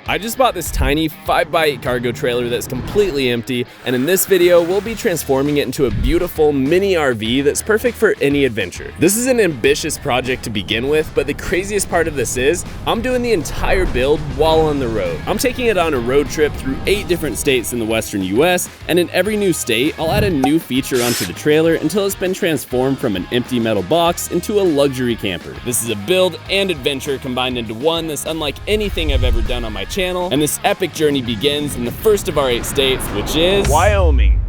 I just bought this tiny 5x8 cargo trailer that's completely empty, and in this video, we'll be transforming it into a beautiful mini RV that's perfect for any adventure. This is an ambitious project to begin with, but the craziest part of this is, I'm doing the entire build while on the road. I'm taking it on a road trip through 8 different states in the western US, and in every new state, I'll add a new feature onto the trailer until it's been transformed from an empty metal box into a luxury camper. This is a build and adventure combined into one that's unlike anything I've ever done on my channel, and this epic journey begins in the first of our 8 states, which is Wyoming.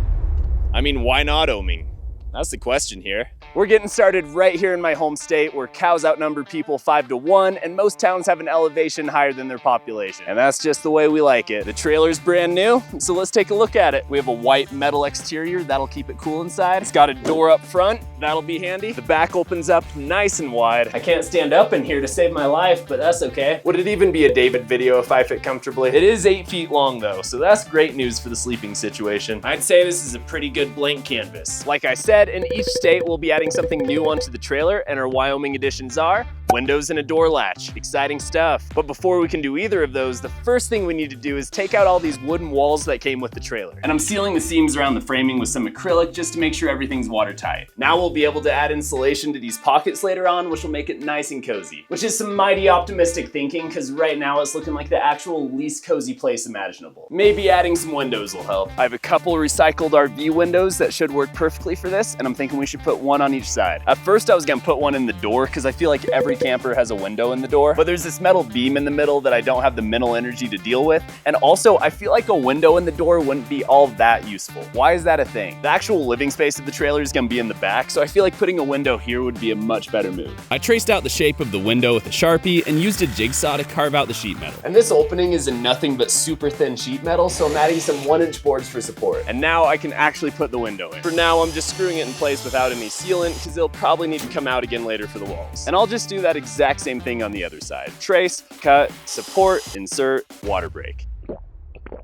I mean, why not Oming? That's the question here. We're getting started right here in my home state where cows outnumber people 5 to 1 and most towns have an elevation higher than their population. And that's just the way we like it. The trailer's brand new, so let's take a look at it. We have a white metal exterior, that'll keep it cool inside. It's got a door up front, that'll be handy. The back opens up nice and wide. I can't stand up in here to save my life, but that's okay. Would it even be a David video if I fit comfortably? It is 8 feet long though, so that's great news for the sleeping situation. I'd say this is a pretty good blank canvas. Like I said, in each state we'll be adding something new onto the trailer, and our Wyoming additions are windows and a door latch. Exciting stuff. But before we can do either of those, the first thing we need to do is take out all these wooden walls that came with the trailer. And I'm sealing the seams around the framing with some acrylic just to make sure everything's watertight. Now we'll be able to add insulation to these pockets later on, which will make it nice and cozy. Which is some mighty optimistic thinking, because right now it's looking like the actual least cozy place imaginable. Maybe adding some windows will help. I have a couple recycled RV windows that should work perfectly for this, and I'm thinking we should put one on each side. At first I was gonna put one in the door, because I feel like every camper has a window in the door, but there's this metal beam in the middle that I don't have the mental energy to deal with. And also I feel like a window in the door wouldn't be all that useful. Why is that a thing? The actual living space of the trailer is gonna be in the back, so I feel like putting a window here would be a much better move. I traced out the shape of the window with a Sharpie and used a jigsaw to carve out the sheet metal. And this opening is in nothing but super thin sheet metal, so I'm adding some 1-inch boards for support. And now I can actually put the window in. For now, I'm just screwing it in place without any sealant, because it'll probably need to come out again later for the walls. And I'll just do that exact same thing on the other side. Trace, cut, support, insert, water break.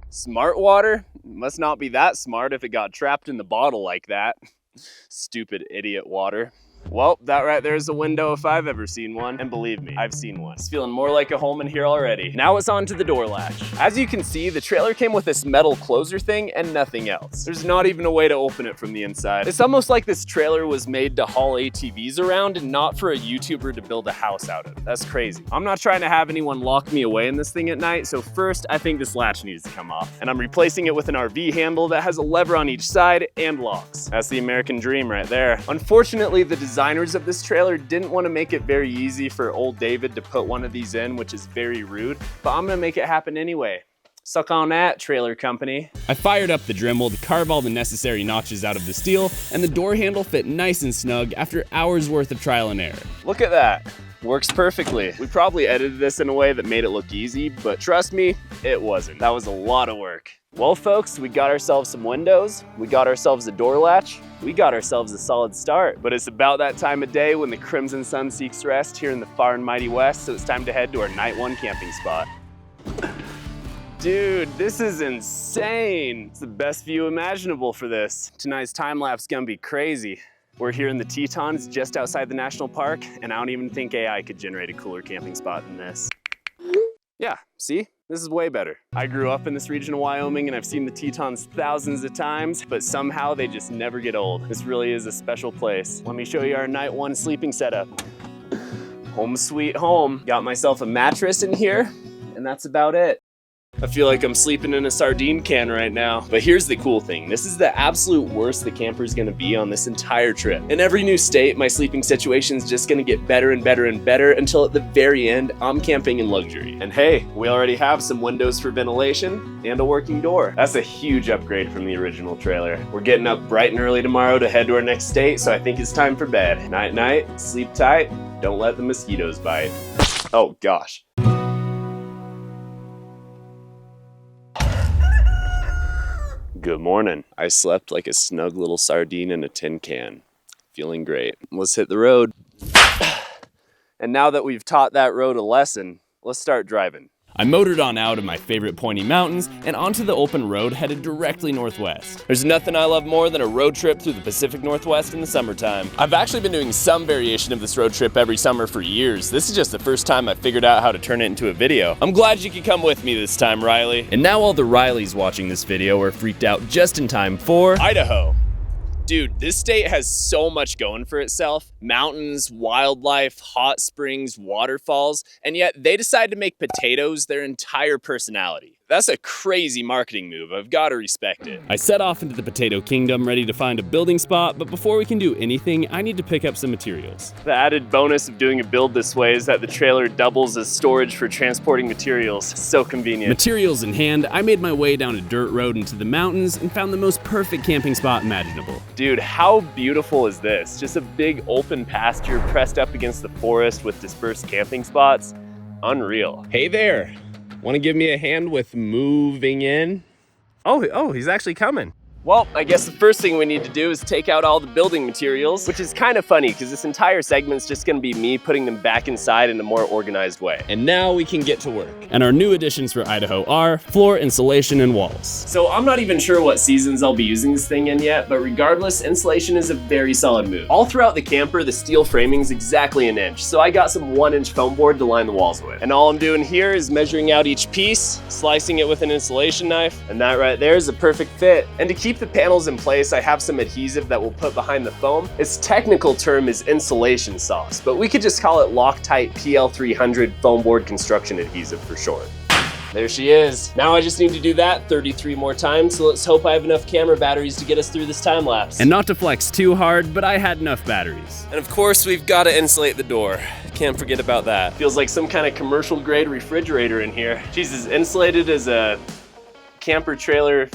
Smart water? Must not be that smart if it got trapped in the bottle like that. Stupid idiot water. Well, that right there is a window if I've ever seen one. And believe me, I've seen one. It's feeling more like a home in here already. Now it's on to the door latch. As you can see, the trailer came with this metal closer thing and nothing else. There's not even a way to open it from the inside. It's almost like this trailer was made to haul ATVs around and not for a YouTuber to build a house out of. That's crazy. I'm not trying to have anyone lock me away in this thing at night, so first I think this latch needs to come off. And I'm replacing it with an RV handle that has a lever on each side and locks. That's the American dream right there. Unfortunately, the designers of this trailer didn't want to make it very easy for old David to put one of these in, which is very rude, but I'm gonna make it happen anyway. Suck on that, trailer company. I fired up the Dremel to carve all the necessary notches out of the steel, and the door handle fit nice and snug after hours worth of trial and error. Look at that. Works perfectly. We probably edited this in a way that made it look easy, but trust me, it wasn't. That was a lot of work. Well, folks, we got ourselves some windows, we got ourselves a door latch, we got ourselves a solid start. But it's about that time of day when the crimson sun seeks rest here in the far and mighty west, so it's time to head to our night 1 camping spot. Dude, this is insane. It's the best view imaginable for this. Tonight's time lapse is gonna be crazy. We're here in the Tetons, just outside the national park, and I don't even think AI could generate a cooler camping spot than this. Yeah, see? This is way better. I grew up in this region of Wyoming and I've seen the Tetons thousands of times, but somehow they just never get old. This really is a special place. Let me show you our night 1 sleeping setup. Home sweet home. Got myself a mattress in here, and that's about it. I feel like I'm sleeping in a sardine can right now. But here's the cool thing. This is the absolute worst the camper's gonna be on this entire trip. In every new state, my sleeping situation's just gonna get better and better and better until at the very end, I'm camping in luxury. And hey, we already have some windows for ventilation and a working door. That's a huge upgrade from the original trailer. We're getting up bright and early tomorrow to head to our next state, so I think it's time for bed. Night night, sleep tight, don't let the mosquitoes bite. Oh gosh. Good morning. I slept like a snug little sardine in a tin can. Feeling great. Let's hit the road. And now that we've taught that road a lesson, let's start driving. I motored on out of my favorite pointy mountains and onto the open road headed directly northwest. There's nothing I love more than a road trip through the Pacific Northwest in the summertime. I've actually been doing some variation of this road trip every summer for years. This is just the first time I figured out how to turn it into a video. I'm glad you could come with me this time, Riley. And now all the Rileys watching this video are freaked out just in time for Idaho. Dude, this state has so much going for itself. Mountains, wildlife, hot springs, waterfalls, and yet they decide to make potatoes their entire personality. That's a crazy marketing move. I've got to respect it. I set off into the potato kingdom ready to find a building spot, but before we can do anything, I need to pick up some materials. The added bonus of doing a build this way is that the trailer doubles as storage for transporting materials. So convenient. Materials in hand, I made my way down a dirt road into the mountains and found the most perfect camping spot imaginable. Dude, how beautiful is this? Just a big open pasture pressed up against the forest with dispersed camping spots. Unreal. Hey there. Want to give me a hand with moving in? Oh, he's actually coming. Well, I guess the first thing we need to do is take out all the building materials, which is kind of funny because this entire segment's just gonna be me putting them back inside in a more organized way. And now we can get to work. And our new additions for Idaho are floor, insulation, and walls. So I'm not even sure what seasons I'll be using this thing in yet, but regardless, insulation is a very solid move. All throughout the camper, the steel framing's exactly an inch, so I got some 1-inch foam board to line the walls with. And all I'm doing here is measuring out each piece, slicing it with an insulation knife, and that right there is a perfect fit. And to keep the panels in place, I have some adhesive that we'll put behind the foam. Its technical term is insulation sauce, but we could just call it Loctite PL300 foam board construction adhesive for short. There she is. Now I just need to do that 33 more times, so let's hope I have enough camera batteries to get us through this time lapse. And not to flex too hard, but I had enough batteries. And of course, we've got to insulate the door. Can't forget about that. Feels like some kind of commercial grade refrigerator in here. She's as insulated as a camper trailer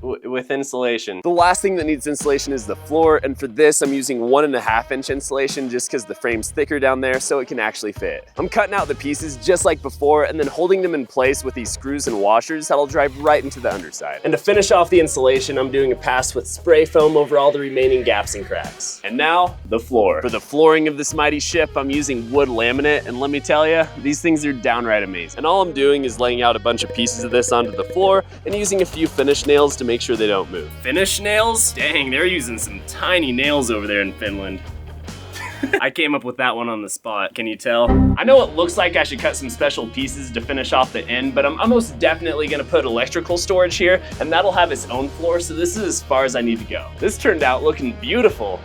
with insulation. The last thing that needs insulation is the floor, and for this I'm using 1.5-inch insulation just because the frame's thicker down there so it can actually fit. I'm cutting out the pieces just like before and then holding them in place with these screws and washers that'll drive right into the underside. And to finish off the insulation, I'm doing a pass with spray foam over all the remaining gaps and cracks. And now, the floor. For the flooring of this mighty ship, I'm using wood laminate, and let me tell you, these things are downright amazing. And all I'm doing is laying out a bunch of pieces of this onto the floor and using a few finish nails to make sure they don't move. Finish nails? Dang, they're using some tiny nails over there in Finland. I came up with that one on the spot, can you tell? I know it looks like I should cut some special pieces to finish off the end, but I'm most definitely gonna put electrical storage here, and that'll have its own floor, so this is as far as I need to go. This turned out looking beautiful.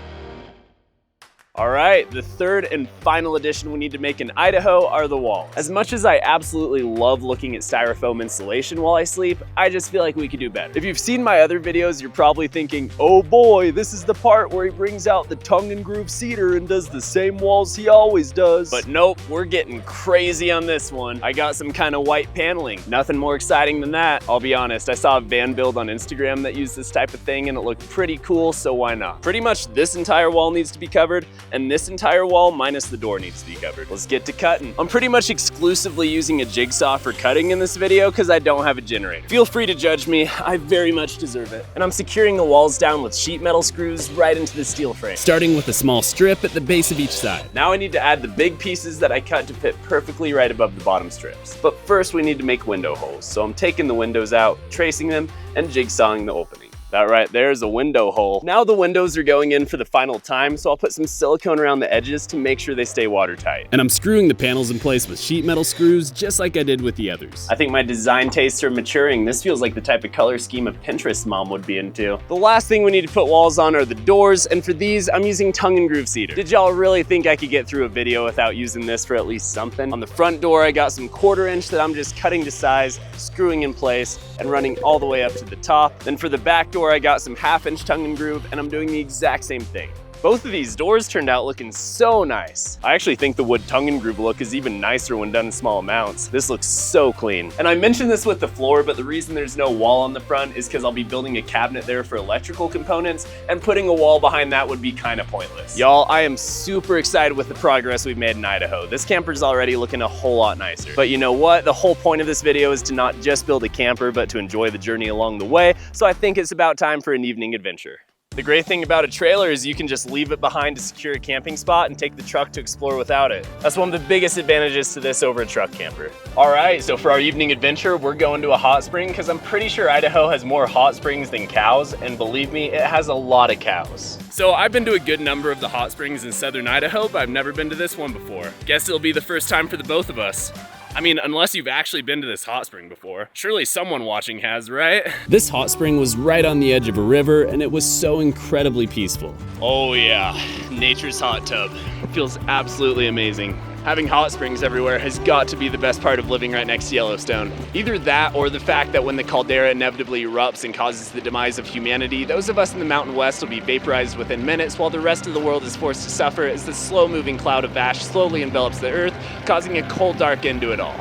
All right, the third and final addition we need to make in Idaho are the walls. As much as I absolutely love looking at styrofoam insulation while I sleep, I just feel like we could do better. If you've seen my other videos, you're probably thinking, oh boy, this is the part where he brings out the tongue and groove cedar and does the same walls he always does. But nope, we're getting crazy on this one. I got some kind of white paneling. Nothing more exciting than that. I'll be honest, I saw a van build on Instagram that used this type of thing and it looked pretty cool, so why not? Pretty much this entire wall needs to be covered, and this entire wall minus the door needs to be covered. Let's get to cutting. I'm pretty much exclusively using a jigsaw for cutting in this video because I don't have a generator. Feel free to judge me, I very much deserve it. And I'm securing the walls down with sheet metal screws right into the steel frame, starting with a small strip at the base of each side. Now I need to add the big pieces that I cut to fit perfectly right above the bottom strips. But first we need to make window holes, so I'm taking the windows out, tracing them, and jigsawing the opening. That right there is a window hole. Now the windows are going in for the final time, so I'll put some silicone around the edges to make sure they stay watertight. And I'm screwing the panels in place with sheet metal screws, just like I did with the others. I think my design tastes are maturing. This feels like the type of color scheme a Pinterest mom would be into. The last thing we need to put walls on are the doors, and for these, I'm using tongue and groove cedar. Did y'all really think I could get through a video without using this for at least something? On the front door, I got some 1/4 inch that I'm just cutting to size, screwing in place, and running all the way up to the top. Then for the back door, I got some 1/2-inch tongue and groove, and I'm doing the exact same thing. Both of these doors turned out looking so nice. I actually think the wood tongue and groove look is even nicer when done in small amounts. This looks so clean. And I mentioned this with the floor, but the reason there's no wall on the front is because I'll be building a cabinet there for electrical components, and putting a wall behind that would be kind of pointless. Y'all, I am super excited with the progress we've made in Idaho. This camper's already looking a whole lot nicer. But you know what? The whole point of this video is to not just build a camper, but to enjoy the journey along the way. So I think it's about time for an evening adventure. The great thing about a trailer is you can just leave it behind to secure a camping spot and take the truck to explore without it. That's one of the biggest advantages to this over a truck camper. All right, so for our evening adventure, we're going to a hot spring because I'm pretty sure Idaho has more hot springs than cows, and believe me, it has a lot of cows. So I've been to a good number of the hot springs in southern Idaho, but I've never been to this one before. Guess it'll be the first time for the both of us. I mean, unless you've actually been to this hot spring before. Surely someone watching has, right? This hot spring was right on the edge of a river, and it was so incredibly peaceful. Oh yeah, nature's hot tub. It feels absolutely amazing. Having hot springs everywhere has got to be the best part of living right next to Yellowstone. Either that or the fact that when the caldera inevitably erupts and causes the demise of humanity, those of us in the Mountain West will be vaporized within minutes while the rest of the world is forced to suffer as the slow-moving cloud of ash slowly envelops the earth, causing a cold, dark end to it all.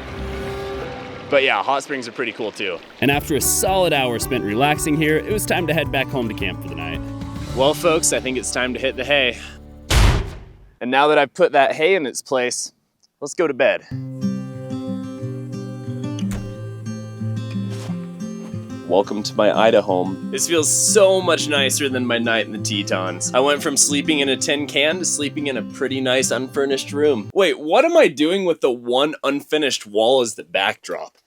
But yeah, hot springs are pretty cool too. And after a solid hour spent relaxing here, it was time to head back home to camp for the night. Well, folks, I think it's time to hit the hay. And now that I've put that hay in its place, let's go to bed. Welcome to my Idaho home. This feels so much nicer than my night in the Tetons. I went from sleeping in a tin can to sleeping in a pretty nice unfurnished room. Wait, what am I doing with the one unfinished wall as the backdrop?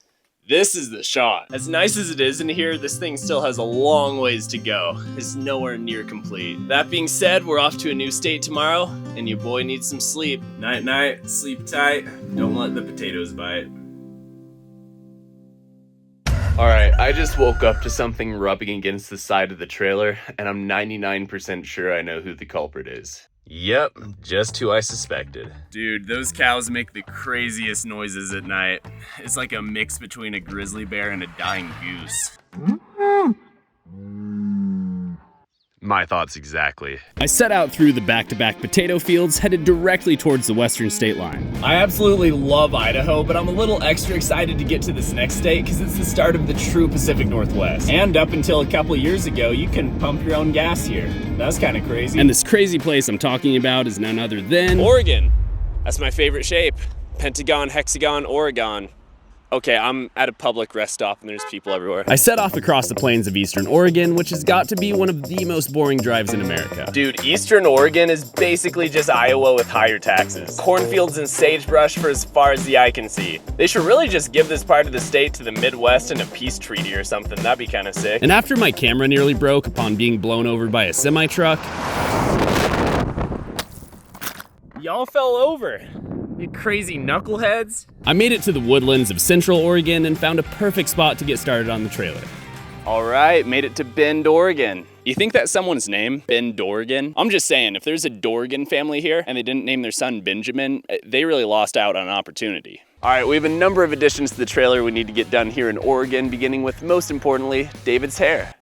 This is the shot. As nice as it is in here, this thing still has a long ways to go. It's nowhere near complete. That being said, we're off to a new state tomorrow, and your boy needs some sleep. Night night, sleep tight, don't let the potatoes bite. All right, I just woke up to something rubbing against the side of the trailer, and I'm 99% sure I know who the culprit is. Yep, just who I suspected. Dude, those cows make the craziest noises at night. It's like a mix between a grizzly bear and a dying goose. My thoughts exactly. I set out through the back-to-back potato fields, headed directly towards the western state line. I absolutely love Idaho, but I'm a little extra excited to get to this next state because it's the start of the true Pacific Northwest. And up until a couple of years ago, you can pump your own gas here. That's kind of crazy. And this crazy place I'm talking about is none other than Oregon. That's my favorite shape. Pentagon, hexagon, Oregon. Okay, I'm at a public rest stop and there's people everywhere. I set off across the plains of eastern Oregon, which has got to be one of the most boring drives in America. Dude, eastern Oregon is basically just Iowa with higher taxes. Cornfields and sagebrush for as far as the eye can see. They should really just give this part of the state to the Midwest in a peace treaty or something. That'd be kind of sick. And after my camera nearly broke upon being blown over by a semi-truck, y'all fell over. You crazy knuckleheads. I made it to the woodlands of Central Oregon and found a perfect spot to get started on the trailer. All right, made it to Bend, Oregon. You think that's someone's name, Ben Dorgan? I'm just saying, if there's a Dorgan family here and they didn't name their son Benjamin, they really lost out on an opportunity. All right, we have a number of additions to the trailer we need to get done here in Oregon, beginning with, most importantly, David's hair.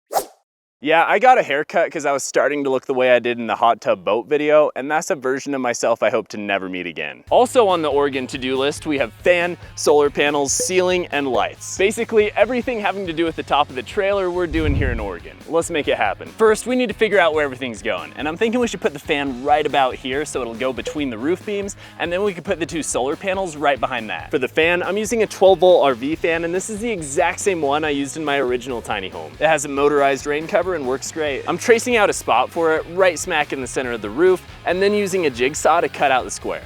Yeah, I got a haircut because I was starting to look the way I did in the hot tub boat video, and that's a version of myself I hope to never meet again. Also on the Oregon to-do list, we have fan, solar panels, ceiling, and lights. Basically, everything having to do with the top of the trailer we're doing here in Oregon. Let's make it happen. First, we need to figure out where everything's going, and I'm thinking we should put the fan right about here so it'll go between the roof beams, and then we could put the two solar panels right behind that. For the fan, I'm using a 12-volt RV fan, and this is the exact same one I used in my original tiny home. It has a motorized rain cover and works great. I'm tracing out a spot for it right smack in the center of the roof and then using a jigsaw to cut out the square.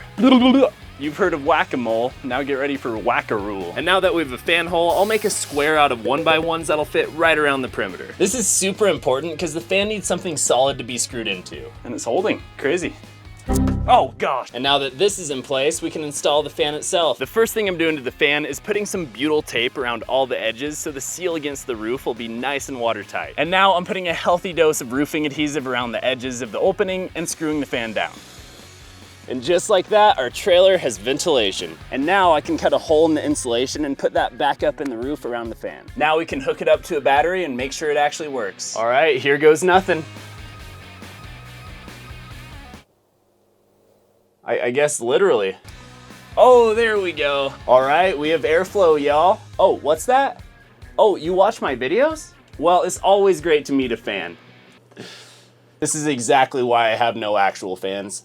You've heard of whack-a-mole, now get ready for whack-a-rule. And now that we have a fan hole, I'll make a square out of 1x1s that'll fit right around the perimeter. This is super important because the fan needs something solid to be screwed into. And it's holding, crazy. Oh gosh. And now that this is in place, we can install the fan itself. The first thing I'm doing to the fan is putting some butyl tape around all the edges so the seal against the roof will be nice and watertight. And now I'm putting a healthy dose of roofing adhesive around the edges of the opening and screwing the fan down. And just like that, our trailer has ventilation. And now I can cut a hole in the insulation and put that back up in the roof around the fan. Now we can hook it up to a battery and make sure it actually works. All right, here goes nothing. I guess literally. Oh, there we go. All right, we have airflow, y'all. Oh, what's that? Oh, you watch my videos? Well, it's always great to meet a fan. This is exactly why I have no actual fans.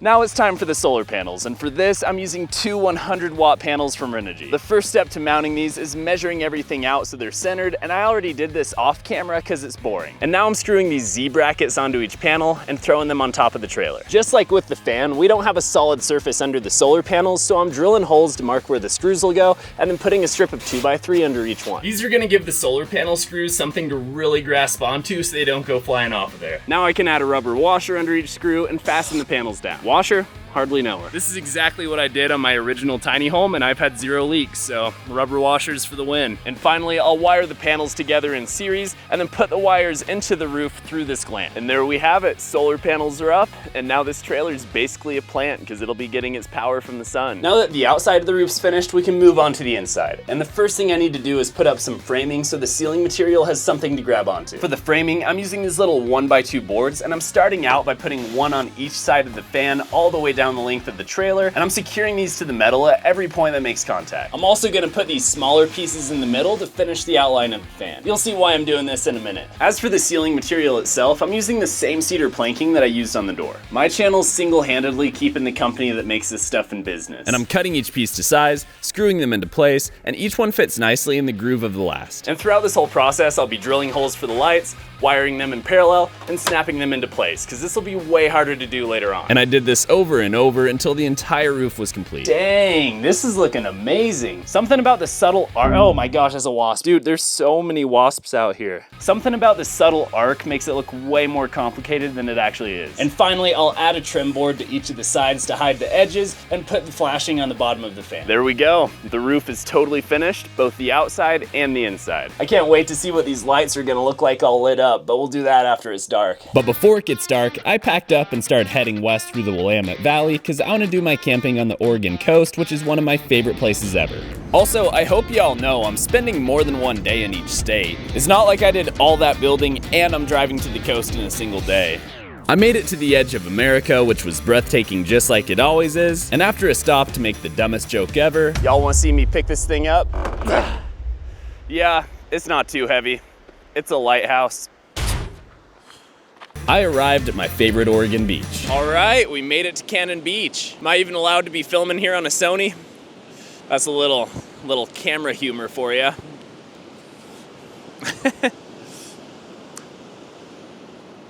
Now it's time for the solar panels, and for this I'm using two 100-watt panels from Renogy. The first step to mounting these is measuring everything out so they're centered, and I already did this off camera because it's boring. And now I'm screwing these Z-brackets onto each panel and throwing them on top of the trailer. Just like with the fan, we don't have a solid surface under the solar panels, so I'm drilling holes to mark where the screws will go, and then putting a strip of 2x3 under each one. These are gonna give the solar panel screws something to really grasp onto so they don't go flying off of there. Now I can add a rubber washer under each screw and fasten the panels down. Washer? Hardly know her. This is exactly what I did on my original tiny home, and I've had 0 leaks, so rubber washers for the win. And finally, I'll wire the panels together in series and then put the wires into the roof through this gland. And there we have it. Solar panels are up, and now this trailer is basically a plant because it'll be getting its power from the sun. Now that the outside of the roof's finished, we can move on to the inside. And the first thing I need to do is put up some framing so the ceiling material has something to grab onto. For the framing, I'm using these little 1x2 boards, and I'm starting out by putting one on each side of the fan all the way down the length of the trailer, and I'm securing these to the metal at every point that makes contact. I'm also gonna put these smaller pieces in the middle to finish the outline of the fan. You'll see why I'm doing this in a minute. As for the ceiling material itself, I'm using the same cedar planking that I used on the door. My channel's single-handedly keeping the company that makes this stuff in business. And I'm cutting each piece to size, screwing them into place, and each one fits nicely in the groove of the last. And throughout this whole process, I'll be drilling holes for the lights, wiring them in parallel, and snapping them into place, because this will be way harder to do later on. And I did this over and over until the entire roof was complete. Dang, this is looking amazing. Something about the subtle arc, oh my gosh, there's a wasp. Dude, there's so many wasps out here. Something about the subtle arc makes it look way more complicated than it actually is. And finally, I'll add a trim board to each of the sides to hide the edges and put the flashing on the bottom of the fan. There we go. The roof is totally finished, both the outside and the inside. I can't wait to see what these lights are gonna look like all lit up, but we'll do that after it's dark. But before it gets dark, I packed up and started heading west through the Willamette Valley because I want to do my camping on the Oregon coast, which is one of my favorite places ever. Also, I hope y'all know I'm spending more than one day in each state. It's not like I did all that building and I'm driving to the coast in a single day. I made it to the edge of America, which was breathtaking just like it always is, and after a stop to make the dumbest joke ever, y'all want to see me pick this thing up? Yeah, it's not too heavy. It's a lighthouse. I arrived at my favorite Oregon beach. All right, we made it to Cannon Beach. Am I even allowed to be filming here on a Sony? That's a little camera humor for you.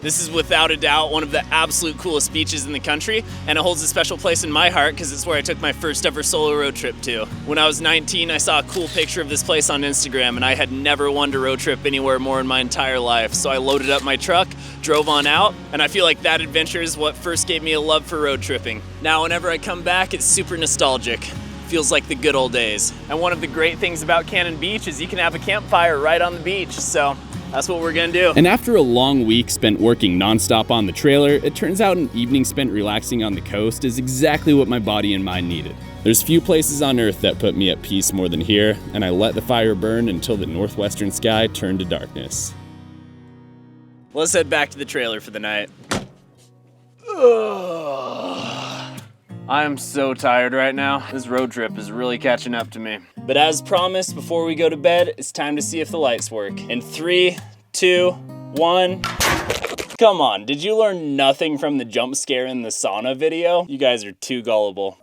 This is without a doubt one of the absolute coolest beaches in the country, and it holds a special place in my heart because it's where I took my first ever solo road trip to. When I was 19, I saw a cool picture of this place on Instagram, and I had never wanted to road trip anywhere more in my entire life. So I loaded up my truck, drove on out, and I feel like that adventure is what first gave me a love for road tripping. Now whenever I come back, it's super nostalgic. Feels like the good old days. And one of the great things about Cannon Beach is you can have a campfire right on the beach, so that's what we're gonna do. And after a long week spent working nonstop on the trailer, it turns out an evening spent relaxing on the coast is exactly what my body and mind needed. There's few places on earth that put me at peace more than here, and I let the fire burn until the northwestern sky turned to darkness. Let's head back to the trailer for the night. I am so tired right now. This road trip is really catching up to me. But as promised, before we go to bed, it's time to see if the lights work. In 3, 2, 1. Come on, did you learn nothing from the jump scare in the sauna video? You guys are too gullible.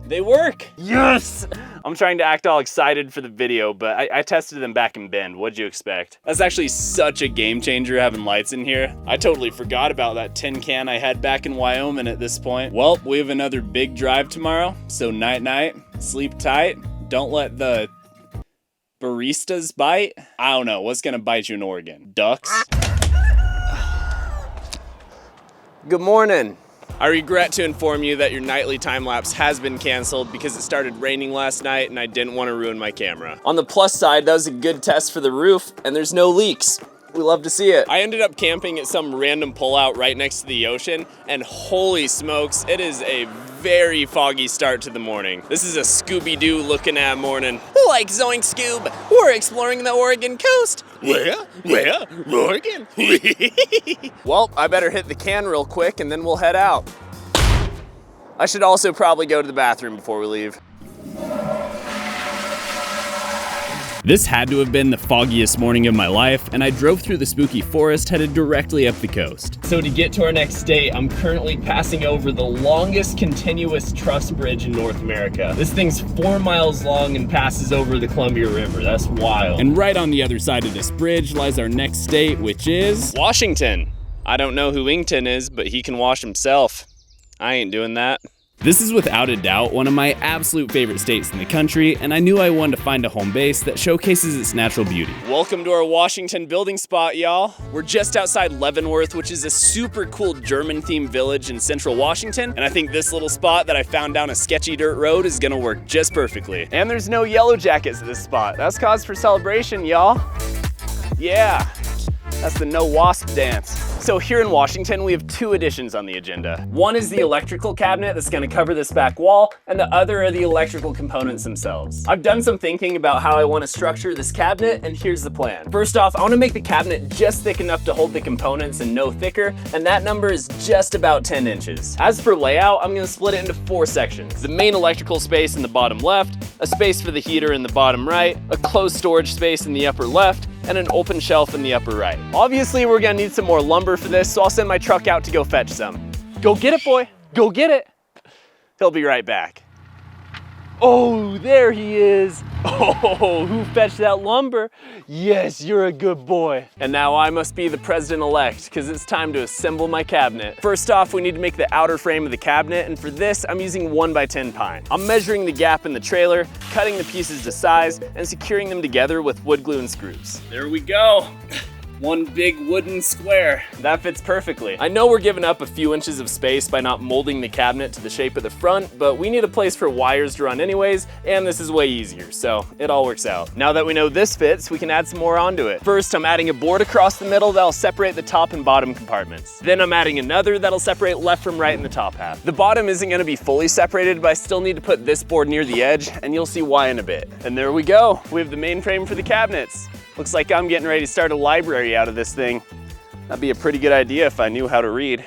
They work! Yes! I'm trying to act all excited for the video, but I tested them back in Bend. What'd you expect? That's actually such a game changer having lights in here. I totally forgot about that tin can I had back in Wyoming at this point. Well, we have another big drive tomorrow, so night-night, sleep tight. Don't let the baristas bite. I don't know, what's gonna bite you in Oregon? Ducks? Good morning. I regret to inform you that your nightly time lapse has been canceled because it started raining last night and I didn't want to ruin my camera. On the plus side, that was a good test for the roof and there's no leaks. We love to see it. I ended up camping at some random pullout right next to the ocean, and holy smokes, it is a very foggy start to the morning. This is a Scooby-Doo looking at morning. Like Zoink Scoob, we're exploring the Oregon coast. Where? Oregon? Well, I better hit the can real quick and then we'll head out. I should also probably go to the bathroom before we leave. This had to have been the foggiest morning of my life, and I drove through the spooky forest headed directly up the coast. So to get to our next state, I'm currently passing over the longest continuous truss bridge in North America. This thing's 4 miles long and passes over the Columbia River. That's wild. And right on the other side of this bridge lies our next state, which is Washington. I don't know who Ington is, but he can wash himself. I ain't doing that. This is without a doubt one of my absolute favorite states in the country, and I knew I wanted to find a home base that showcases its natural beauty. Welcome to our Washington building spot, y'all. We're just outside Leavenworth, which is a super cool German-themed village in central Washington, and I think this little spot that I found down a sketchy dirt road is gonna work just perfectly. And there's no yellow jackets at this spot. That's cause for celebration, y'all. Yeah, that's the no wasp dance. So here in Washington, we have 2 additions on the agenda. One is the electrical cabinet that's gonna cover this back wall, and the other are the electrical components themselves. I've done some thinking about how I wanna structure this cabinet, and here's the plan. First off, I wanna make the cabinet just thick enough to hold the components and no thicker, and that number is just about 10 inches. As for layout, I'm gonna split it into 4 sections. The main electrical space in the bottom left, a space for the heater in the bottom right, a closed storage space in the upper left, and an open shelf in the upper right. Obviously, we're gonna need some more lumber for this, so I'll send my truck out to go fetch some. Go get it, boy. Go get it. He'll be right back. Oh, there he is. Oh, who fetched that lumber? Yes, you're a good boy. And now I must be the president-elect, because it's time to assemble my cabinet. First off, we need to make the outer frame of the cabinet, and for this, I'm using 1x10 pine. I'm measuring the gap in the trailer, cutting the pieces to size, and securing them together with wood glue and screws. There we go. One big wooden square. That fits perfectly. I know we're giving up a few inches of space by not molding the cabinet to the shape of the front, but we need a place for wires to run anyways, and this is way easier, so it all works out. Now that we know this fits, we can add some more onto it. First, I'm adding a board across the middle that'll separate the top and bottom compartments. Then I'm adding another that'll separate left from right in the top half. The bottom isn't gonna be fully separated, but I still need to put this board near the edge, and you'll see why in a bit. And there we go. We have the main frame for the cabinets. Looks like I'm getting ready to start a library out of this thing. That'd be a pretty good idea if I knew how to read.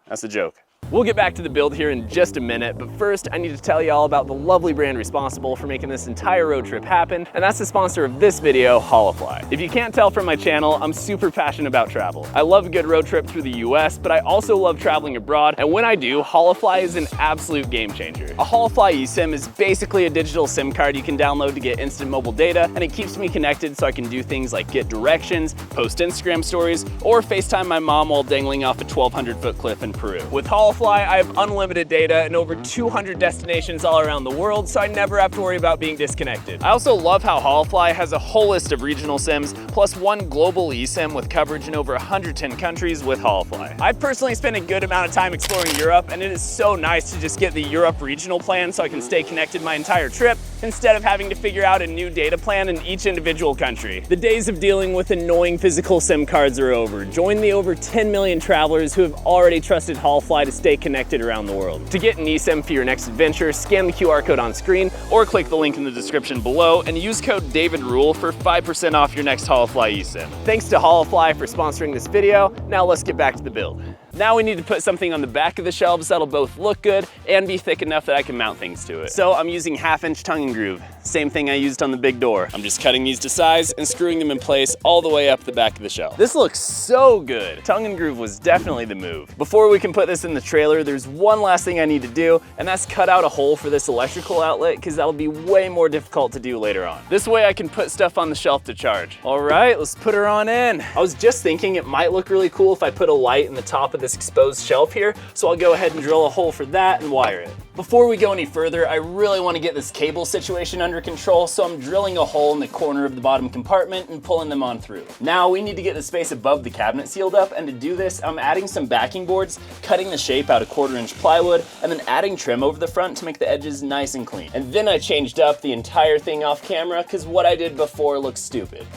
That's a joke. We'll get back to the build here in just a minute, but first I need to tell you all about the lovely brand responsible for making this entire road trip happen, and that's the sponsor of this video, Holofly. If you can't tell from my channel, I'm super passionate about travel. I love a good road trip through the US, but I also love traveling abroad, and when I do, Holofly is an absolute game changer. A Holofly eSIM is basically a digital SIM card you can download to get instant mobile data, and it keeps me connected so I can do things like get directions, post Instagram stories, or FaceTime my mom while dangling off a 1,200-foot cliff in Peru. With Holofly, I have unlimited data and over 200 destinations all around the world, so I never have to worry about being disconnected. I also love how Holofly has a whole list of regional SIMs, plus one global eSIM with coverage in over 110 countries with Holofly. I've personally spent a good amount of time exploring Europe, and it is so nice to just get the Europe regional plan so I can stay connected my entire trip, instead of having to figure out a new data plan in each individual country. The days of dealing with annoying physical SIM cards are over. Join the over 10 million travelers who have already trusted Holofly to stay connected around the world. To get an eSIM for your next adventure, scan the QR code on screen or click the link in the description below and use code DAVIDRULE for 5% off your next Holofly eSIM. Thanks to Holofly for sponsoring this video. Now let's get back to the build. Now we need to put something on the back of the shelves that'll both look good and be thick enough that I can mount things to it. So I'm using 1/2-inch tongue and groove, same thing I used on the big door. I'm just cutting these to size and screwing them in place all the way up the back of the shelf. This looks so good. Tongue and groove was definitely the move. Before we can put this in the trailer, there's one last thing I need to do, and that's cut out a hole for this electrical outlet, because that'll be way more difficult to do later on. This way I can put stuff on the shelf to charge. All right, let's put her on in. I was just thinking it might look really cool if I put a light in the top of this exposed shelf here, so I'll go ahead and drill a hole for that and wire it. Before we go any further, I really want to get this cable situation under control, so I'm drilling a hole in the corner of the bottom compartment and pulling them on through. Now we need to get the space above the cabinet sealed up, and to do this, I'm adding some backing boards, cutting the shape out of 1/4-inch plywood, and then adding trim over the front to make the edges nice and clean. And then I changed up the entire thing off camera, because what I did before looked stupid.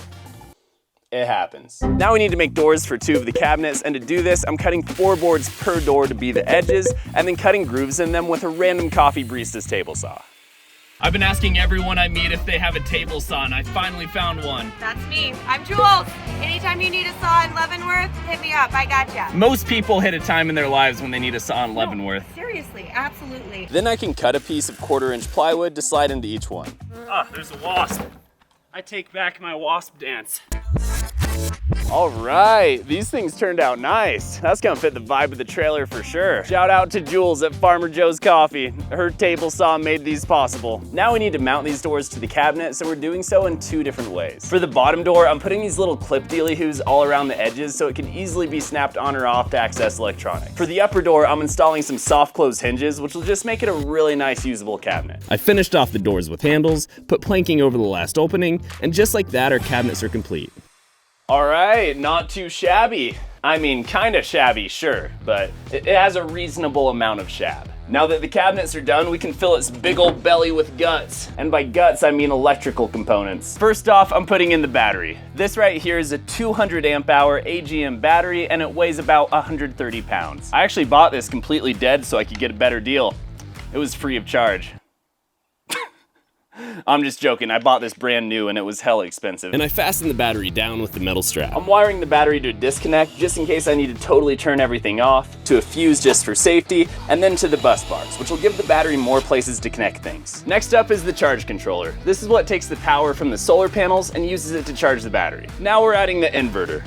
It happens. Now we need to make doors for 2 of the cabinets, and to do this, I'm cutting 4 boards per door to be the edges, and then cutting grooves in them with a random coffee barista's table saw. I've been asking everyone I meet if they have a table saw, and I finally found one. That's me. I'm Jules. Anytime you need a saw in Leavenworth, hit me up. I gotcha. Most people hit a time in their lives when they need a saw in Leavenworth. Seriously, absolutely. Then I can cut a piece of 1/4-inch plywood to slide into each one. Ah, there's a wasp. I take back my wasp dance. All right, these things turned out nice. That's gonna fit the vibe of the trailer for sure. Shout out to Jules at Farmer Joe's Coffee. Her table saw made these possible. Now we need to mount these doors to the cabinet, so we're doing so in 2 different ways. For the bottom door, I'm putting these little clip dealy-hoos all around the edges so it can easily be snapped on or off to access electronics. For the upper door, I'm installing some soft close hinges, which will just make it a really nice usable cabinet. I finished off the doors with handles, put planking over the last opening, and just like that, our cabinets are complete. All right, not too shabby. I mean, kind of shabby, sure, but it has a reasonable amount of shab. Now that the cabinets are done, we can fill its big old belly with guts. And by guts, I mean electrical components. First off, I'm putting in the battery. This right here is a 200 amp hour AGM battery, and it weighs about 130 pounds. I actually bought this completely dead so I could get a better deal. It was free of charge. I'm just joking, I bought this brand new and it was hella expensive. And I fastened the battery down with the metal strap. I'm wiring the battery to a disconnect just in case I need to totally turn everything off, to a fuse just for safety, and then to the bus bars, which will give the battery more places to connect things. Next up is the charge controller. This is what takes the power from the solar panels and uses it to charge the battery. Now we're adding the inverter.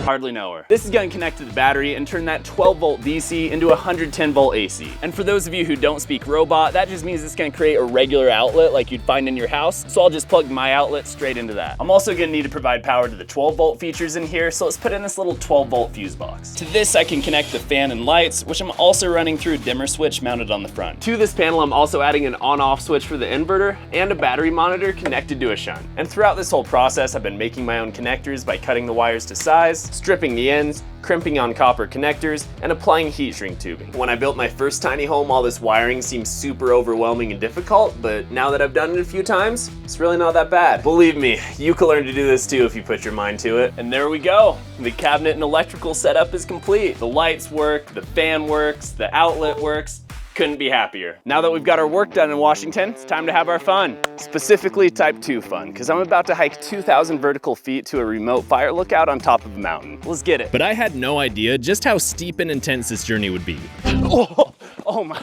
Hardly know her. This is going to connect to the battery and turn that 12 volt DC into 110 volt AC. And for those of you who don't speak robot, that just means it's going to create a regular outlet like you'd find in your house. So I'll just plug my outlet straight into that. I'm also going to need to provide power to the 12 volt features in here. So let's put in this little 12 volt fuse box. To this, I can connect the fan and lights, which I'm also running through a dimmer switch mounted on the front. To this panel, I'm also adding an on-off switch for the inverter and a battery monitor connected to a shunt. And throughout this whole process, I've been making my own connectors by cutting the wires to size, stripping the ends, crimping on copper connectors, and applying heat shrink tubing. When I built my first tiny home, all this wiring seemed super overwhelming and difficult, but now that I've done it a few times, it's really not that bad. Believe me, you can learn to do this too if you put your mind to it. And there we go. The cabinet and electrical setup is complete. The lights work, the fan works, the outlet works. Couldn't be happier. Now that we've got our work done in Washington, it's time to have our fun. Specifically type 2 fun, because I'm about to hike 2,000 vertical feet to a remote fire lookout on top of a mountain. Let's get it. But I had no idea just how steep and intense this journey would be. Oh my.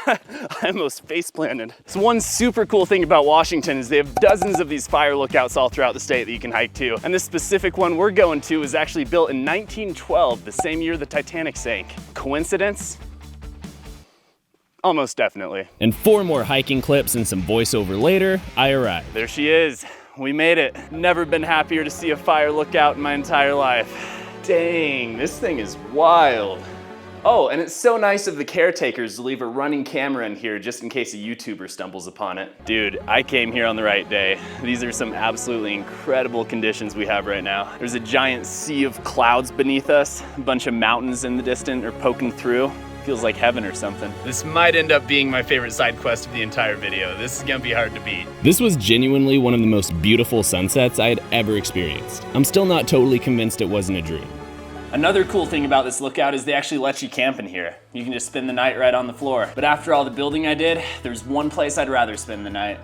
I almost face planted. So one super cool thing about Washington is they have dozens of these fire lookouts all throughout the state that you can hike to. And this specific one we're going to was actually built in 1912, the same year the Titanic sank. Coincidence? Almost definitely. And 4 more hiking clips and some voiceover later, I arrived. There she is. We made it. Never been happier to see a fire lookout in my entire life. Dang, this thing is wild. Oh, and it's so nice of the caretakers to leave a running camera in here just in case a YouTuber stumbles upon it. Dude, I came here on the right day. These are some absolutely incredible conditions we have right now. There's a giant sea of clouds beneath us. A bunch of mountains in the distance are poking through. Feels like heaven or something. This might end up being my favorite side quest of the entire video. This is gonna be hard to beat. This was genuinely one of the most beautiful sunsets I had ever experienced. I'm still not totally convinced it wasn't a dream. Another cool thing about this lookout is they actually let you camp in here. You can just spend the night right on the floor. But after all the building I did, there's one place I'd rather spend the night.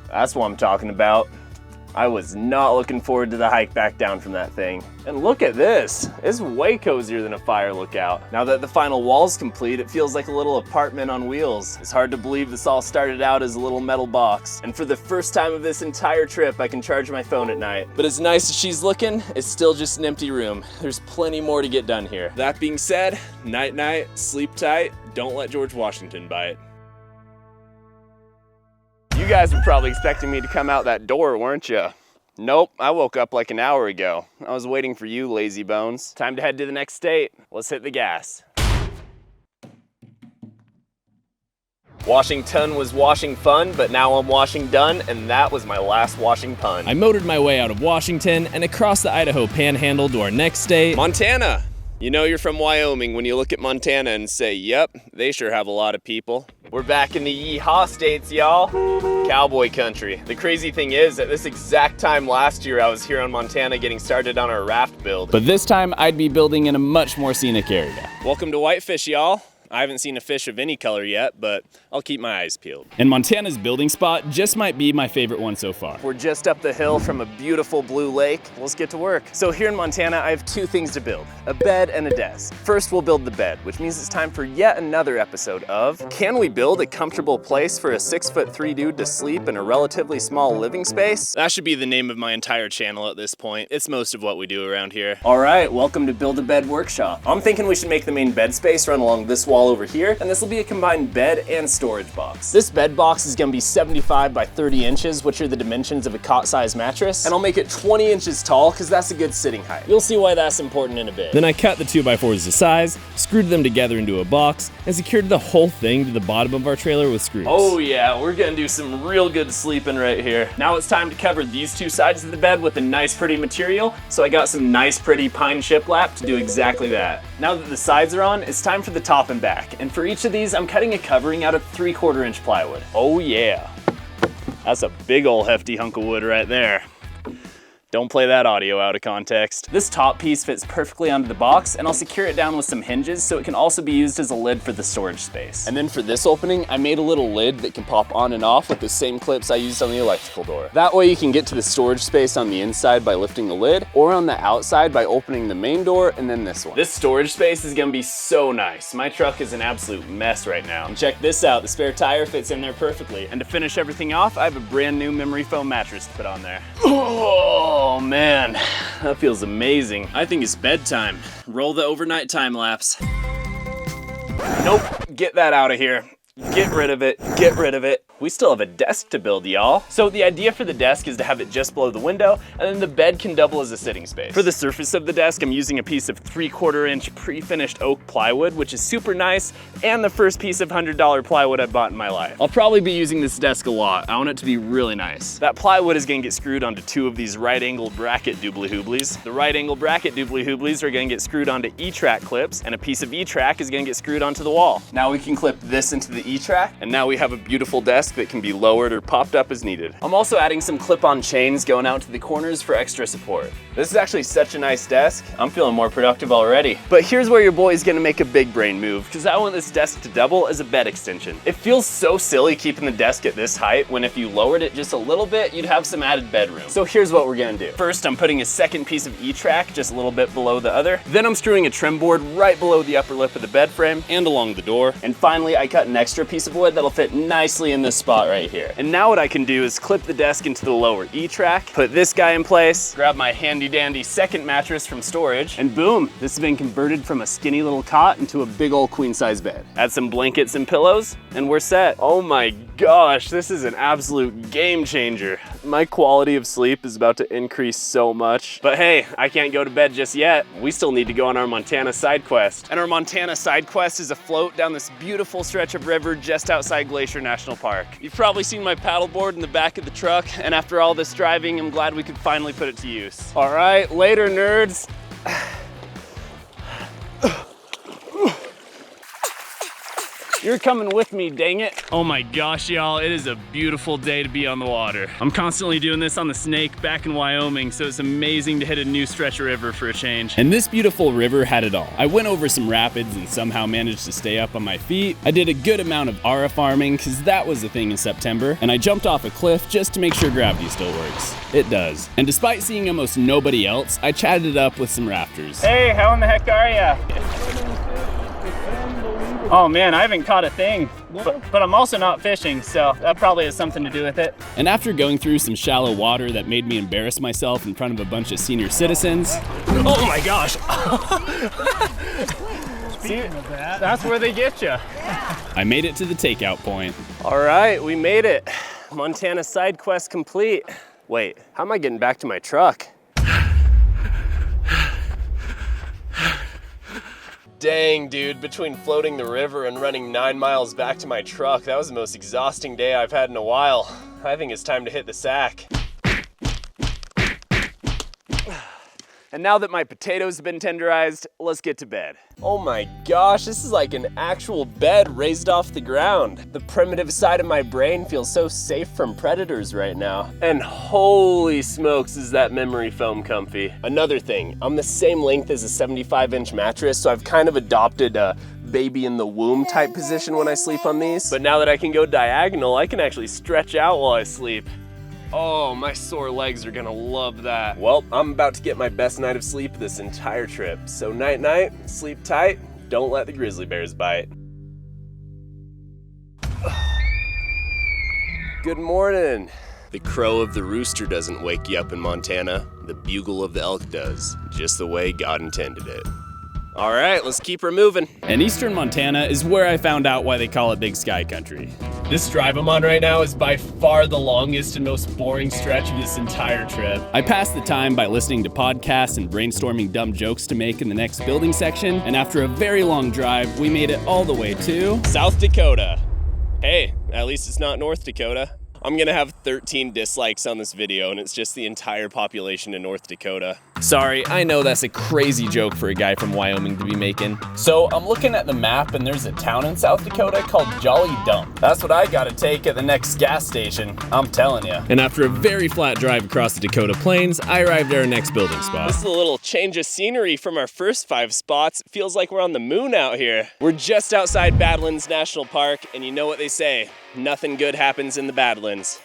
That's what I'm talking about. I was not looking forward to the hike back down from that thing. And look at this, it's way cozier than a fire lookout. Now that the final wall's complete, it feels like a little apartment on wheels. It's hard to believe this all started out as a little metal box. And for the first time of this entire trip, I can charge my phone at night. But as nice as she's looking, it's still just an empty room. There's plenty more to get done here. That being said, night night, sleep tight, don't let George Washington bite. You guys were probably expecting me to come out that door, weren't you? Nope, I woke up like an hour ago. I was waiting for you, lazy bones. Time to head to the next state. Let's hit the gas. Washington was washing fun, but now I'm washing done, and that was my last washing pun. I motored my way out of Washington and across the Idaho panhandle to our next state, Montana. You know you're from Wyoming when you look at Montana and say, yep, they sure have a lot of people. We're back in the yeehaw states, y'all. Cowboy country. The crazy thing is, at this exact time last year, I was here in Montana getting started on our raft build. But this time, I'd be building in a much more scenic area. Welcome to Whitefish, y'all. I haven't seen a fish of any color yet, but I'll keep my eyes peeled. And Montana's building spot just might be my favorite one so far. We're just up the hill from a beautiful blue lake. Let's get to work. So here in Montana, I have two things to build, a bed and a desk. First, we'll build the bed, which means it's time for yet another episode of, can we build a comfortable place for a 6'3" dude to sleep in a relatively small living space? That should be the name of my entire channel at this point. It's most of what we do around here. All right, welcome to Build a Bed Workshop. I'm thinking we should make the main bed space run along this wall over here, and this will be a combined bed and storage box. This bed box is gonna be 75 by 30 inches, which are the dimensions of a cot-sized mattress, and I'll make it 20 inches tall because that's a good sitting height. You'll see why that's important in a bit. Then I cut the 2x4s to size, screwed them together into a box, and secured the whole thing to the bottom of our trailer with screws. Oh yeah, we're gonna do some real good sleeping right here. Now it's time to cover these two sides of the bed with a nice pretty material, so I got some nice pretty pine shiplap to do exactly that. Now that the sides are on, it's time for the top and back, and for each of these, I'm cutting a covering out of 3/4 inch plywood. Oh yeah, that's a big ol' hefty hunk of wood right there. Don't play that audio out of context. This top piece fits perfectly onto the box, and I'll secure it down with some hinges so it can also be used as a lid for the storage space. And then for this opening, I made a little lid that can pop on and off with the same clips I used on the electrical door. That way you can get to the storage space on the inside by lifting the lid, or on the outside by opening the main door and then this one. This storage space is gonna be so nice. My truck is an absolute mess right now. And check this out, the spare tire fits in there perfectly. And to finish everything off, I have a brand new memory foam mattress to put on there. Oh man, that feels amazing. I think it's bedtime. Roll the overnight time lapse. Nope, get that out of here. Get rid of it, get rid of it. We still have a desk to build, y'all. So the idea for the desk is to have it just below the window, and then the bed can double as a sitting space. For the surface of the desk, I'm using a piece of 3/4 inch pre-finished oak plywood, which is super nice, and the first piece of $100 plywood I've bought in my life. I'll probably be using this desk a lot. I want it to be really nice. That plywood is gonna get screwed onto two of these right angle bracket doobly hooblies. The right angle bracket doobly hooblies are gonna get screwed onto E-track clips, and a piece of E-track is gonna get screwed onto the wall. Now we can clip this into the E-track, and now we have a beautiful desk that can be lowered or popped up as needed. I'm also adding some clip-on chains going out to the corners for extra support. This is actually such a nice desk. I'm feeling more productive already. But here's where your boy's gonna make a big brain move, because I want this desk to double as a bed extension. It feels so silly keeping the desk at this height when if you lowered it just a little bit, you'd have some added bedroom. So here's what we're gonna do. First, I'm putting a second piece of E-track just a little bit below the other. Then I'm screwing a trim board right below the upper lip of the bed frame and along the door. And finally, I cut an extra piece of wood that'll fit nicely in this spot right here. And now what I can do is clip the desk into the lower E-track, put this guy in place, grab my handy dandy second mattress from storage, and boom, this has been converted from a skinny little cot into a big old queen size bed. Add some blankets and pillows, and we're set. Oh my gosh, this is an absolute game changer. My quality of sleep is about to increase so much. But hey, I can't go to bed just yet. We still need to go on our Montana side quest. And our Montana side quest is a float down this beautiful stretch of river just outside Glacier National Park. You've probably seen my paddleboard in the back of the truck, and after all this driving, I'm glad we could finally put it to use. All right, later nerds. You're coming with me, dang it. Oh my gosh, y'all, it is a beautiful day to be on the water. I'm constantly doing this on the Snake back in Wyoming, so it's amazing to hit a new stretch of river for a change. And this beautiful river had it all. I went over some rapids and somehow managed to stay up on my feet. I did a good amount of Ara farming, because that was a thing in September, and I jumped off a cliff just to make sure gravity still works. It does. And despite seeing almost nobody else, I chatted it up with some rafters. Hey, how in the heck are ya? Oh man, I haven't caught a thing, but I'm also not fishing, so that probably has something to do with it. And after going through some shallow water that made me embarrass myself in front of a bunch of senior citizens. Oh my gosh. Speaking of that, that's where they get you. I made it to the takeout point. All right, we made it. Montana side quest complete. Wait, how am I getting back to my truck? Dang, dude, between floating the river and running 9 miles back to my truck, that was the most exhausting day I've had in a while. I think it's time to hit the sack. And now that my potatoes have been tenderized, let's get to bed. Oh my gosh, this is like an actual bed raised off the ground. The primitive side of my brain feels so safe from predators right now. And holy smokes, is that memory foam comfy. Another thing, I'm the same length as a 75-inch mattress, so I've kind of adopted a baby in the womb type position when I sleep on these. But now that I can go diagonal, I can actually stretch out while I sleep. Oh, my sore legs are gonna love that. Well, I'm about to get my best night of sleep this entire trip. So night night, sleep tight, don't let the grizzly bears bite. Good morning. The crow of the rooster doesn't wake you up in Montana. The bugle of the elk does, just the way God intended it. All right, let's keep her moving. And eastern Montana is where I found out why they call it Big Sky Country. This drive I'm on right now is by far the longest and most boring stretch of this entire trip. I passed the time by listening to podcasts and brainstorming dumb jokes to make in the next building section, and after a very long drive, we made it all the way to South Dakota. Hey, at least it's not North Dakota. I'm gonna have 13 dislikes on this video, and it's just the entire population in North Dakota. Sorry, I know that's a crazy joke for a guy from Wyoming to be making. So I'm looking at the map and there's a town in South Dakota called Jolly Dump. That's what I gotta take at the next gas station, I'm telling you. And after a very flat drive across the Dakota Plains, I arrived at our next building spot. This is a little change of scenery from our first 5 spots. It feels like we're on the moon out here. We're just outside Badlands National Park, and you know what they say, nothing good happens in the Badlands.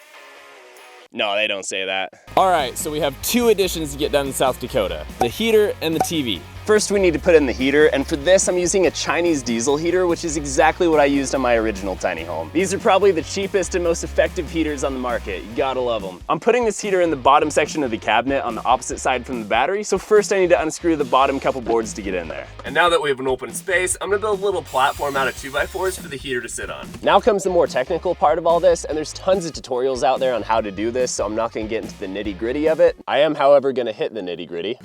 No, they don't say that. All right, so we have 2 additions to get done in South Dakota, the heater and the TV. First, we need to put in the heater, and for this, I'm using a Chinese diesel heater, which is exactly what I used on my original tiny home. These are probably the cheapest and most effective heaters on the market. You gotta love them. I'm putting this heater in the bottom section of the cabinet on the opposite side from the battery, so first I need to unscrew the bottom couple boards to get in there. And now that we have an open space, I'm gonna build a little platform out of 2x4s for the heater to sit on. Now comes the more technical part of all this, and there's tons of tutorials out there on how to do this, so I'm not gonna get into the nitty-gritty of it. I am, however, gonna hit the nitty-gritty.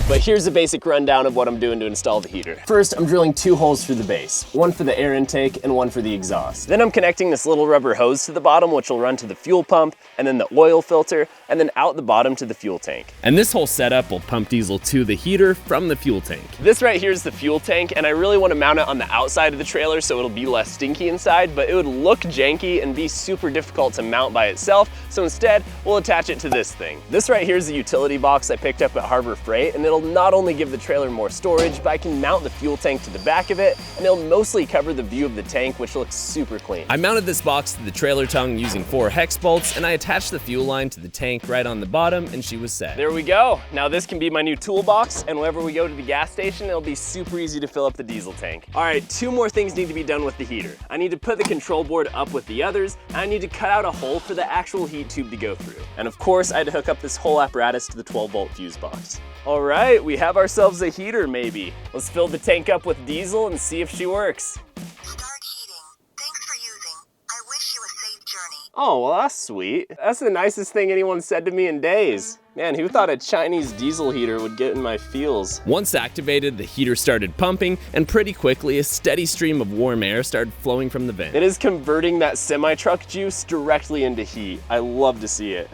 But here's a basic rundown of what I'm doing to install the heater. First, I'm drilling 2 holes through the base, one for the air intake and one for the exhaust. Then I'm connecting this little rubber hose to the bottom, which will run to the fuel pump, and then the oil filter, and then out the bottom to the fuel tank. And this whole setup will pump diesel to the heater from the fuel tank. This right here is the fuel tank, and I really want to mount it on the outside of the trailer so it'll be less stinky inside, but it would look janky and be super difficult to mount by itself, so instead, we'll attach it to this thing. This right here is the utility box I picked up at Harbor Freight, and it'll not only give the trailer more storage, but I can mount the fuel tank to the back of it, and it'll mostly cover the view of the tank, which looks super clean. I mounted this box to the trailer tongue using 4 hex bolts, and I attached the fuel line to the tank right on the bottom, and she was set. There we go. Now this can be my new toolbox, and whenever we go to the gas station, it'll be super easy to fill up the diesel tank. All right, 2 more things need to be done with the heater. I need to put the control board up with the others, and I need to cut out a hole for the actual heat tube to go through. And of course, I had to hook up this whole apparatus to the 12-volt fuse box. All right, we have ourselves a heater maybe. Let's fill the tank up with diesel and see if she works. Start heating. Thanks for using. I wish you a safe journey. Oh, well that's sweet. That's the nicest thing anyone said to me in days. Man, who thought a Chinese diesel heater would get in my feels? Once activated, the heater started pumping, and pretty quickly a steady stream of warm air started flowing from the vent. It is converting that semi-truck juice directly into heat. I love to see it.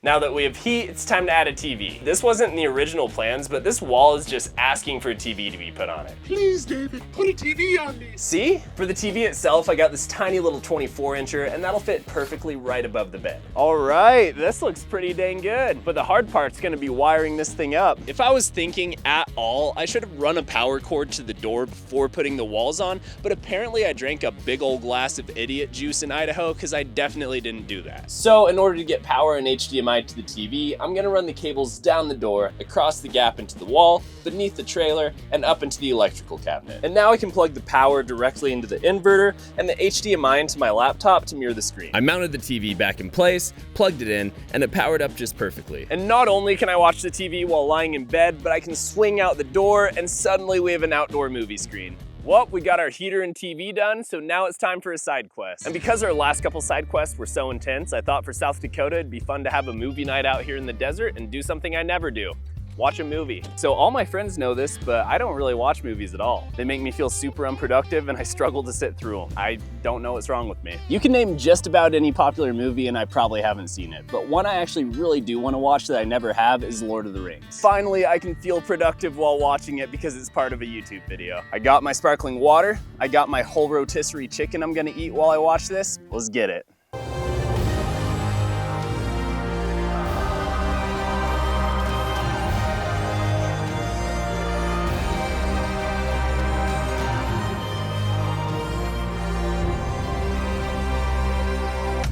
Now that we have heat, it's time to add a TV. This wasn't in the original plans, but this wall is just asking for a TV to be put on it. Please, David, put a TV on me. See? For the TV itself, I got this tiny little 24-incher, and that'll fit perfectly right above the bed. All right, this looks pretty dang good. But the hard part's gonna be wiring this thing up. If I was thinking at all, I should have run a power cord to the door before putting the walls on, but apparently I drank a big old glass of idiot juice in Idaho, because I definitely didn't do that. So in order to get power and HDMI to the TV, I'm gonna run the cables down the door, across the gap into the wall, beneath the trailer, and up into the electrical cabinet. And now I can plug the power directly into the inverter and the HDMI into my laptop to mirror the screen. I mounted the TV back in place, plugged it in, and it powered up just perfectly. And not only can I watch the TV while lying in bed, but I can swing out the door and suddenly we have an outdoor movie screen. Well, we got our heater and TV done, so now it's time for a side quest. And because our last couple side quests were so intense, I thought for South Dakota it'd be fun to have a movie night out here in the desert and do something I never do. Watch a movie. So all my friends know this, but I don't really watch movies at all. They make me feel super unproductive and I struggle to sit through them. I don't know what's wrong with me. You can name just about any popular movie and I probably haven't seen it, but one I actually really do want to watch that I never have is Lord of the Rings. Finally, I can feel productive while watching it because it's part of a YouTube video. I got my sparkling water, I got my whole rotisserie chicken I'm gonna eat while I watch this. Let's get it.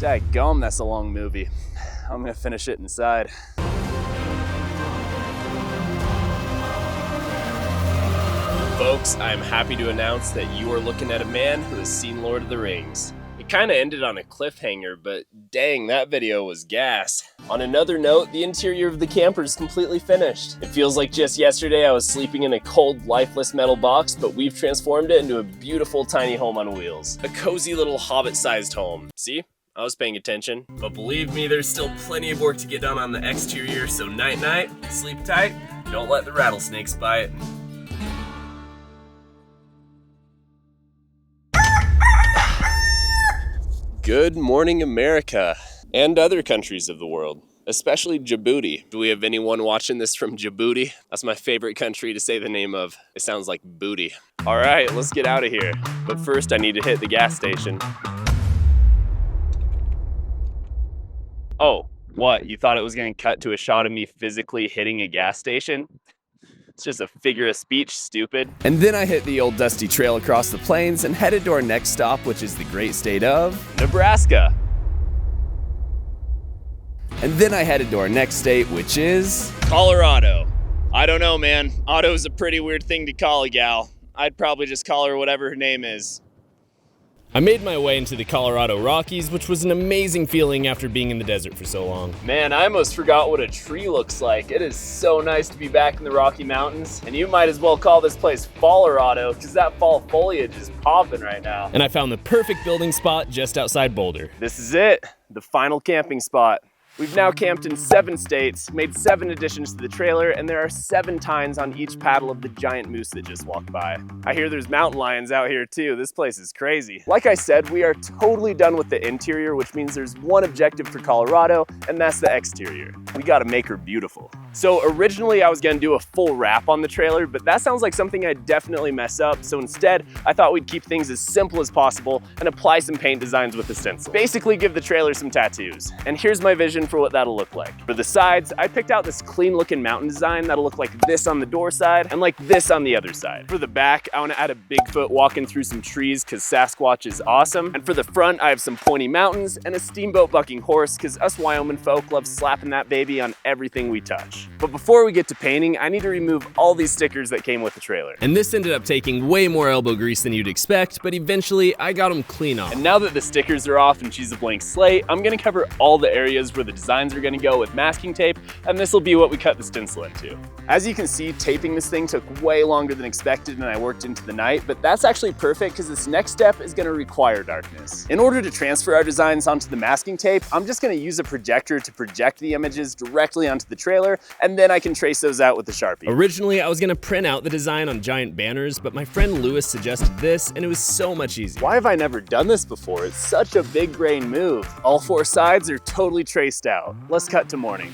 Daggum, that's a long movie. I'm gonna finish it inside. Folks, I'm happy to announce that you are looking at a man who has seen Lord of the Rings. It kinda ended on a cliffhanger, but dang, that video was gas. On another note, the interior of the camper is completely finished. It feels like just yesterday I was sleeping in a cold, lifeless metal box, but we've transformed it into a beautiful tiny home on wheels. A cozy little hobbit-sized home. See? I was paying attention. But believe me, there's still plenty of work to get done on the exterior, so night-night, sleep tight, don't let the rattlesnakes bite. Good morning, America, and other countries of the world, especially Djibouti. Do we have anyone watching this from Djibouti? That's my favorite country to say the name of. It sounds like booty. All right, let's get out of here. But first, I need to hit the gas station. Oh, what? You thought it was gonna cut to a shot of me physically hitting a gas station? It's just a figure of speech, stupid. And then I hit the old dusty trail across the plains and headed to our next stop, which is the great state of Nebraska. And then I headed to our next state, which is Colorado. I don't know, man. Otto's a pretty weird thing to call a gal. I'd probably just call her whatever her name is. I made my way into the Colorado Rockies, which was an amazing feeling after being in the desert for so long. Man, I almost forgot what a tree looks like. It is so nice to be back in the Rocky Mountains. And you might as well call this place Fallerado, because that fall foliage is popping right now. And I found the perfect building spot just outside Boulder. This is it, the final camping spot. We've now camped in 7 states, made 7 additions to the trailer, and there are 7 tines on each paddle of the giant moose that just walked by. I hear there's mountain lions out here too. This place is crazy. Like I said, we are totally done with the interior, which means there's one objective for Colorado, and that's the exterior. We gotta make her beautiful. So originally I was gonna do a full wrap on the trailer, but that sounds like something I'd definitely mess up. So instead, I thought we'd keep things as simple as possible and apply some paint designs with the stencil. Basically give the trailer some tattoos. And here's my vision for what that'll look like. For the sides, I picked out this clean looking mountain design that'll look like this on the door side and like this on the other side. For the back, I wanna add a Bigfoot walking through some trees because Sasquatch is awesome. And for the front, I have some pointy mountains and a steamboat bucking horse because us Wyoming folk love slapping that baby on everything we touch. But before we get to painting, I need to remove all these stickers that came with the trailer. And this ended up taking way more elbow grease than you'd expect, but eventually I got them clean off. And now that the stickers are off and she's a blank slate, I'm gonna cover all the areas where the designs are gonna go with masking tape, and this will be what we cut the stencil into. As you can see, taping this thing took way longer than expected and I worked into the night, but that's actually perfect because this next step is gonna require darkness. In order to transfer our designs onto the masking tape, I'm just gonna use a projector to project the images directly onto the trailer, and then I can trace those out with the Sharpie. Originally, I was gonna print out the design on giant banners, but my friend Lewis suggested this, and it was so much easier. Why have I never done this before? It's such a big brain move. All 4 sides are totally traced out. Let's cut to morning.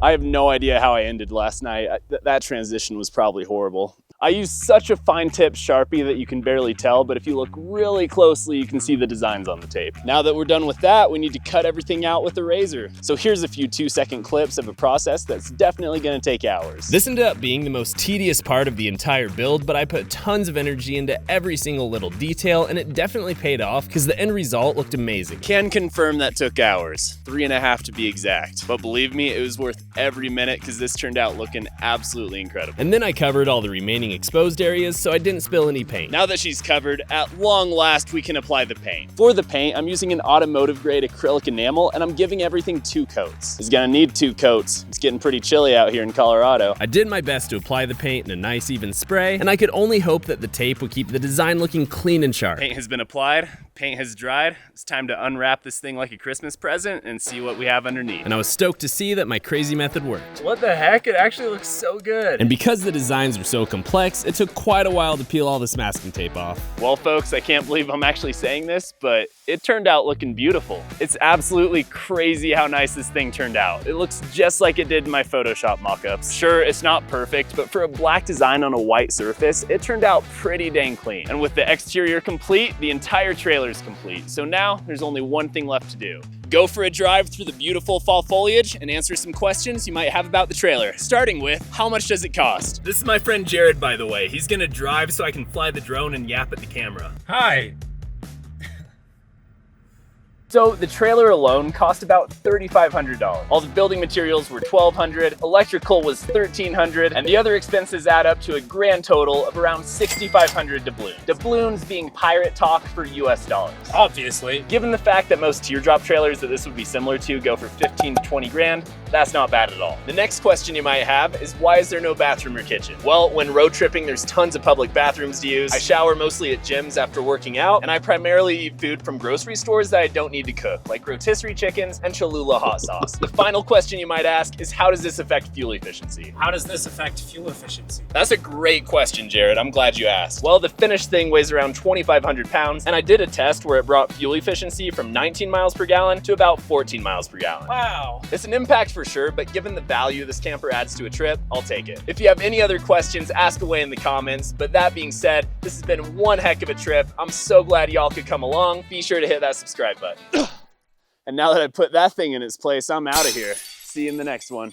I have no idea how I ended last night. That transition was probably horrible. I used such a fine tip Sharpie that you can barely tell, but if you look really closely, you can see the designs on the tape. Now that we're done with that, we need to cut everything out with a razor. So here's a few 2-second clips of a process that's definitely gonna take hours. This ended up being the most tedious part of the entire build, but I put tons of energy into every single little detail, and it definitely paid off because the end result looked amazing. Can confirm that took hours, 3.5 to be exact. But believe me, it was worth every minute because this turned out looking absolutely incredible. And then I covered all the remaining exposed areas so I didn't spill any paint. Now that she's covered, at long last we can apply the paint. For the paint, I'm using an automotive grade acrylic enamel and I'm giving everything 2 coats. It's gonna need 2 coats. It's getting pretty chilly out here in Colorado. I did my best to apply the paint in a nice even spray, and I could only hope that the tape would keep the design looking clean and sharp. Paint has been applied, paint has dried. It's time to unwrap this thing like a Christmas present and see what we have underneath. And I was stoked to see that my crazy method worked. What the heck? It actually looks so good. And because the designs were so complex, it took quite a while to peel all this masking tape off. Well, folks, I can't believe I'm actually saying this, but it turned out looking beautiful. It's absolutely crazy how nice this thing turned out. It looks just like it did in my Photoshop mock-ups. Sure, it's not perfect, but for a black design on a white surface, it turned out pretty dang clean. And with the exterior complete, the entire trailer is complete. So now there's only one thing left to do. Go for a drive through the beautiful fall foliage and answer some questions you might have about the trailer, starting with, how much does it cost? This is my friend Jared, by the way. He's gonna drive so I can fly the drone and yap at the camera. Hi. So the trailer alone cost about $3,500. All the building materials were $1,200, electrical was $1,300, and the other expenses add up to a grand total of around $6,500 doubloons. Doubloons being pirate talk for US dollars. Obviously. Given the fact that most teardrop trailers that this would be similar to go for 15 to 20 grand, that's not bad at all. The next question you might have is, why is there no bathroom or kitchen? Well, when road tripping, there's tons of public bathrooms to use. I shower mostly at gyms after working out, and I primarily eat food from grocery stores that I don't need to cook, like rotisserie chickens and Cholula hot sauce. The final question you might ask is, how does this affect fuel efficiency? How does this affect fuel efficiency? That's a great question, Jared. I'm glad you asked. Well, the finished thing weighs around 2,500 pounds, and I did a test where it brought fuel efficiency from 19 miles per gallon to about 14 miles per gallon. Wow. It's an impact for sure, but given the value this camper adds to a trip, I'll take it. If you have any other questions, ask away in the comments. But that being said, this has been one heck of a trip. I'm so glad y'all could come along. Be sure to hit that subscribe button. And now that I put that thing in its place, I'm out of here. See you in the next one.